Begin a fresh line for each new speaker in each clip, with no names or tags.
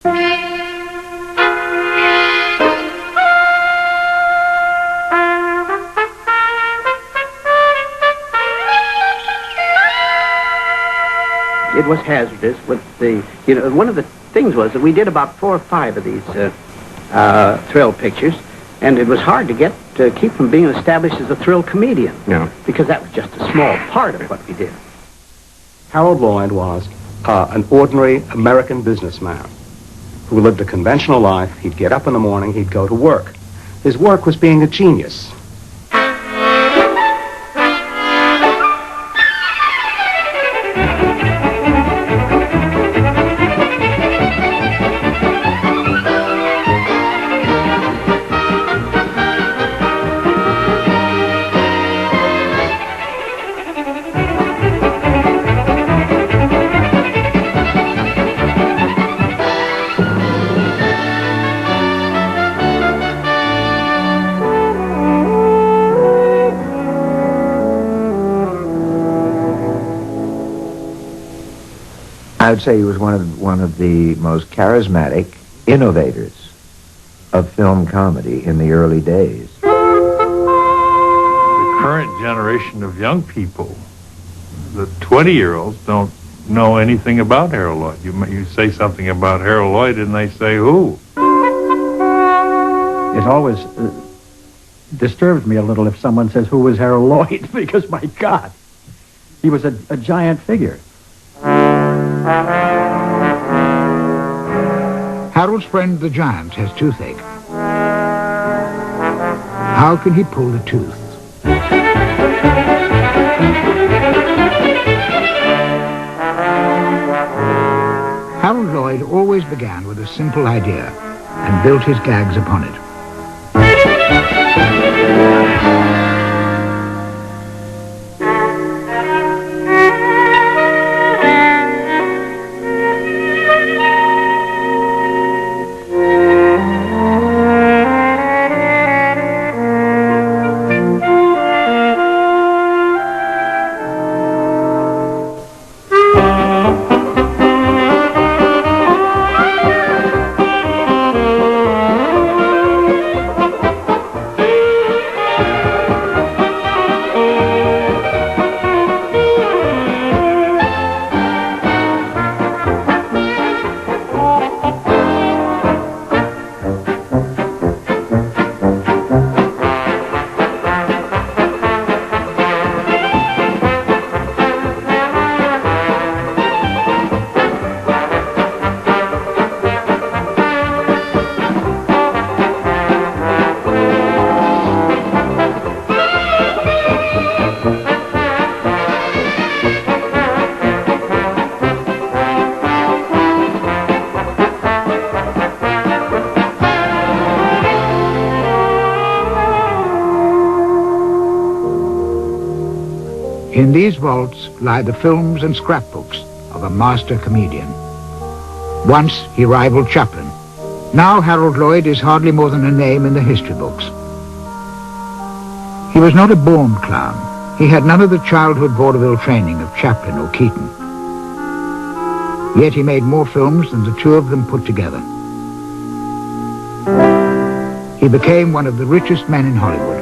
It was hazardous with the, one of the things was that we did about 4 or 5 of these thrill pictures, and it was hard to keep from being established as a thrill comedian.
Yeah.
Because that was just a small part of what we did.
Harold Lloyd was an ordinary American businessman who lived a conventional life. He'd get up in the morning, he'd go to work. His work was being a genius.
I would say he was one of the most charismatic innovators of film comedy in the early days.
The current generation of young people, the 20-year-olds, don't know anything about Harold Lloyd. You say something about Harold Lloyd and they say, who?
It always disturbs me a little if someone says, who was Harold Lloyd? Because, my God, he was a giant figure.
Harold's friend the giant has toothache. How can he pull the tooth? Harold Lloyd always began with a simple idea and built his gags upon it. In these vaults lie the films and scrapbooks of a master comedian. Once he rivaled Chaplin. Now Harold Lloyd is hardly more than a name in the history books. He was not a born clown. He had none of the childhood vaudeville training of Chaplin or Keaton. Yet he made more films than the two of them put together. He became one of the richest men in Hollywood.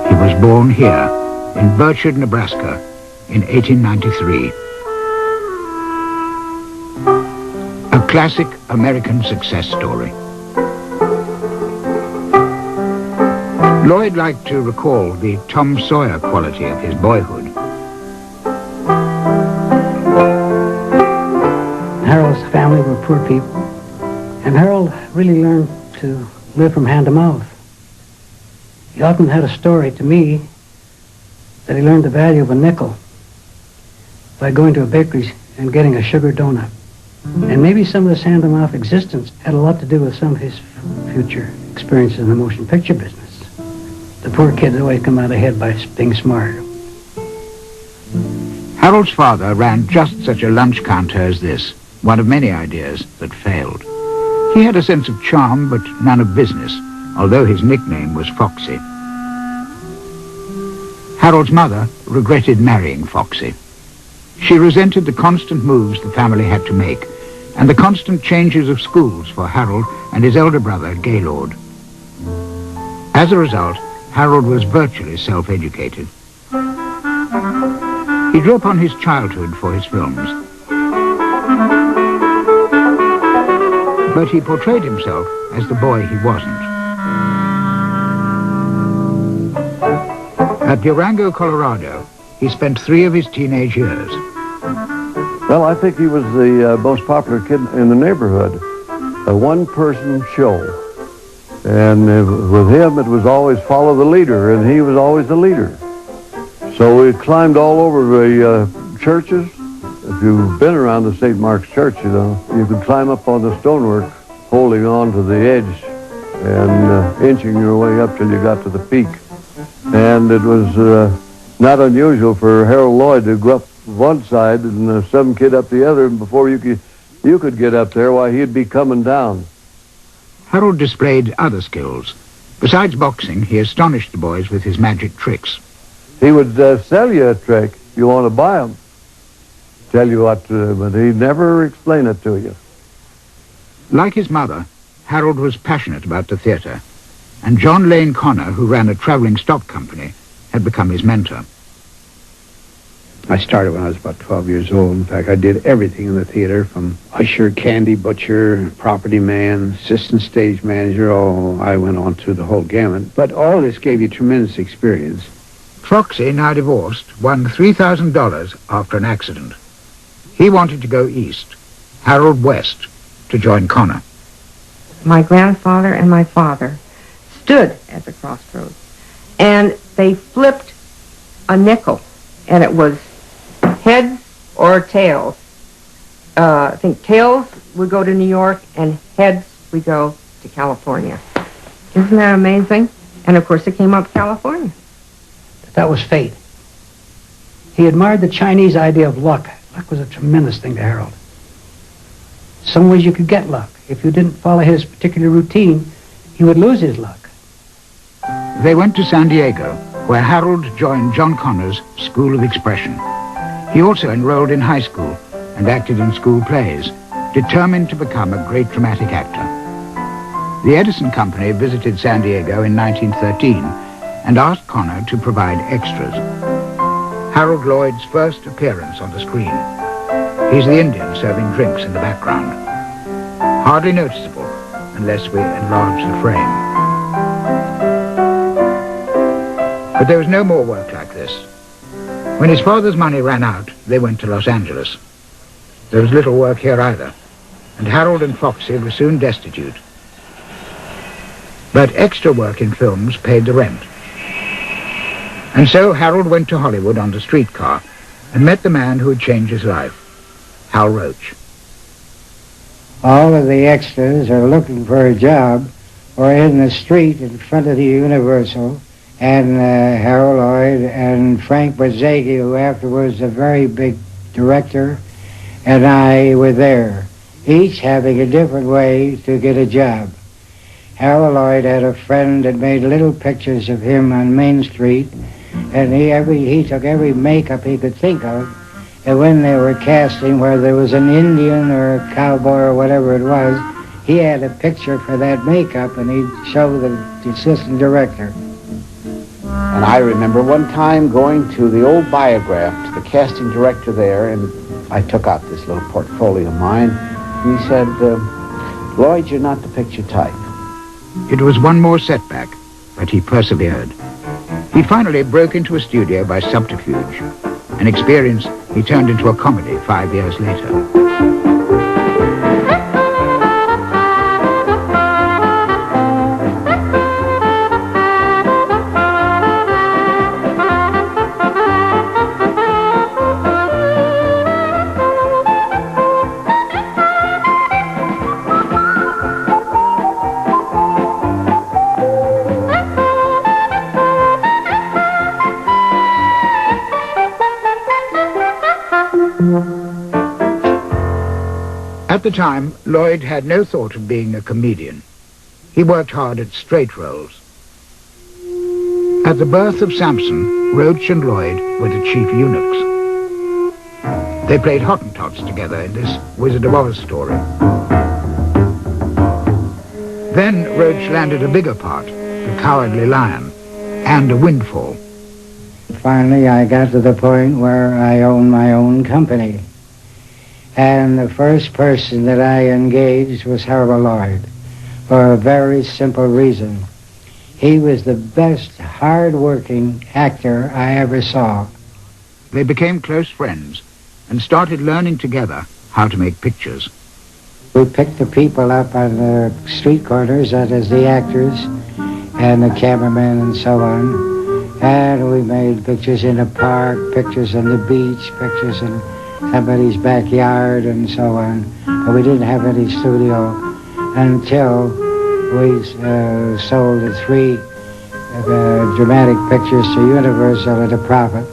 He was born here in Birchard, Nebraska in 1893. A classic American success story. Lloyd liked to recall the Tom Sawyer quality of his boyhood.
Harold's family were poor people, and Harold really learned to live from hand to mouth. He often had a story to me that he learned the value of a nickel by going to a bakery and getting a sugar donut. And maybe some of this hand-to-mouth existence had a lot to do with some of his future experiences in the motion picture business. The poor kids always come out ahead by being smart.
Harold's father ran just such a lunch counter as this, one of many ideas that failed. He had a sense of charm, but none of business, although his nickname was Foxy. Harold's mother regretted marrying Foxy. She resented the constant moves the family had to make and the constant changes of schools for Harold and his elder brother, Gaylord. As a result, Harold was virtually self-educated. He drew upon his childhood for his films, but he portrayed himself as the boy he wasn't. At Durango, Colorado, he spent 3 of his teenage years.
Well, I think he was the most popular kid in the neighborhood. A one-person show. And with him, it was always follow the leader, and he was always the leader. So we climbed all over the churches. If you've been around the St. Mark's Church, you know, you could climb up on the stonework, holding on to the edge and inching your way up till you got to the peak. And it was not unusual for Harold Lloyd to go up one side and some kid up the other, and before you could get up there, why, he'd be coming down.
Harold displayed other skills. Besides boxing, he astonished the boys with his magic tricks.
He would sell you a trick. You want to buy them. Tell you what, but he'd never explain it to you.
Like his mother, Harold was passionate about the theatre, and John Lane Connor, who ran a traveling stock company, had become his mentor.
I started when I was about 12 years old. In fact, I did everything in the theater, from usher, candy butcher, property man, assistant stage manager. Oh, I went on through the whole gamut. But all this gave you tremendous experience.
Foxy, now divorced, won $3,000 after an accident. He wanted to go east, Harold west, to join Connor.
My grandfather and my father stood at the crossroads, and they flipped a nickel, and it was heads or tails. I think tails would go to New York, and heads would go to California. Isn't that amazing? And of course, it came up California.
That was fate. He admired the Chinese idea of luck. Luck was a tremendous thing to Harold. Some ways you could get luck. If you didn't follow his particular routine, he would lose his luck.
They went to San Diego, where Harold joined John Connor's School of Expression. He also enrolled in high school and acted in school plays, determined to become a great dramatic actor. The Edison Company visited San Diego in 1913 and asked Connor to provide extras. Harold Lloyd's first appearance on the screen. He's the Indian serving drinks in the background. Hardly noticeable unless we enlarge the frame. But there was no more work like this. When his father's money ran out, they went to Los Angeles. There was little work here either, and Harold and Foxy were soon destitute. But extra work in films paid the rent. And so Harold went to Hollywood on the streetcar and met the man who had changed his life, Hal Roach.
All of the extras are looking for a job or in the street in front of the Universal, and Harold Lloyd and Frank Bozzaghi, who afterwards was a very big director, and I were there, each having a different way to get a job. Harold Lloyd had a friend that made little pictures of him on Main Street, and he took every makeup he could think of, and when they were casting where there was an Indian or a cowboy or whatever it was, he had a picture for that makeup, and he'd show the assistant director.
And I remember one time going to the old Biograph, to the casting director there, and I took out this little portfolio of mine, and he said, Lloyd, you're not the picture type.
It was one more setback, but he persevered. He finally broke into a studio by subterfuge, an experience he turned into a comedy 5 years later. At the time, Lloyd had no thought of being a comedian. He worked hard at straight roles. At the birth of Samson, Roach and Lloyd were the chief eunuchs. They played Hottentots together in this Wizard of Oz story. Then Roach landed a bigger part, The Cowardly Lion, and A Windfall.
Finally, I got to the point where I owned my own company. And the first person that I engaged was Harold Lloyd, for a very simple reason. He was the best hard-working actor I ever saw.
They became close friends and started learning together how to make pictures.
We picked the people up on the street corners, that is the actors and the cameramen and so on. And we made pictures in the park, pictures on the beach, pictures in somebody's backyard and so on. But we didn't have any studio until we sold the 3 dramatic pictures to Universal at a profit.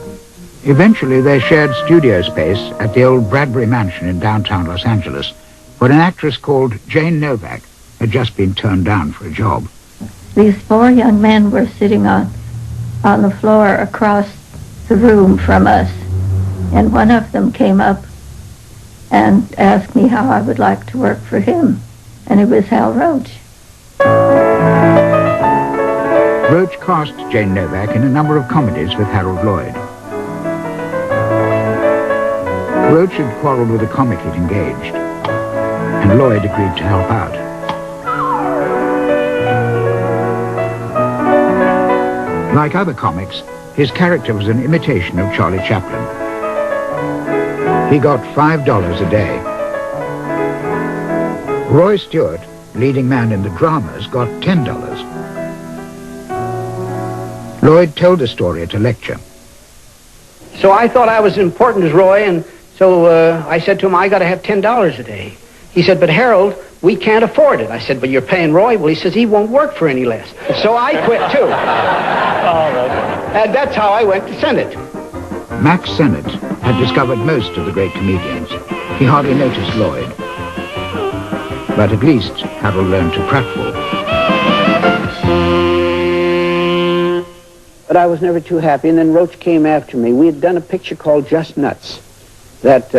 Eventually, they shared studio space at the old Bradbury Mansion in downtown Los Angeles, where an actress called Jane Novak had just been turned down for a job.
These 4 young men were sitting on the floor across the room from us, and one of them came up and asked me how I would like to work for him, and it was Hal Roach.
Roach cast Jane Novak in a number of comedies with Harold Lloyd. Roach had quarreled with a comic he'd engaged, and Lloyd agreed to help out. Like other comics, his character was an imitation of Charlie Chaplin. He got $5 a day. Roy Stewart, leading man in the dramas, got $10. Lloyd told the story at a lecture.
So I thought I was as important as Roy, and so I said to him, I got to have $10 a day. He said, but Harold, we can't afford it. I said, but you're paying Roy? Well, he says he won't work for any less. So I quit, too. And that's how I went to Sennett.
Max Sennett had discovered most of the great comedians. He hardly noticed Lloyd. But at least Harold learned to pratfall.
But I was never too happy, and then Roach came after me. We had done a picture called Just Nuts that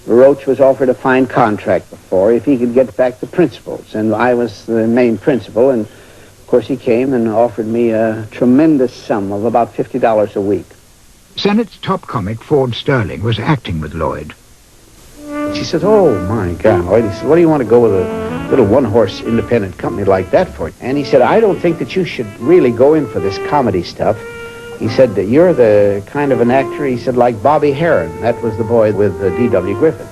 Roach was offered a fine contract before if he could get back the principals, and I was the main principal, and of course he came and offered me a tremendous sum of about $50 a week.
Sennett's top comic, Ford Sterling, was acting with Lloyd.
She says, oh my God, Lloyd, he said, what do you want to go with a little one-horse independent company like that for? And he said, I don't think that you should really go in for this comedy stuff. He said, you're the kind of an actor, he said, like Bobby Harron. That was the boy with D.W. Griffith.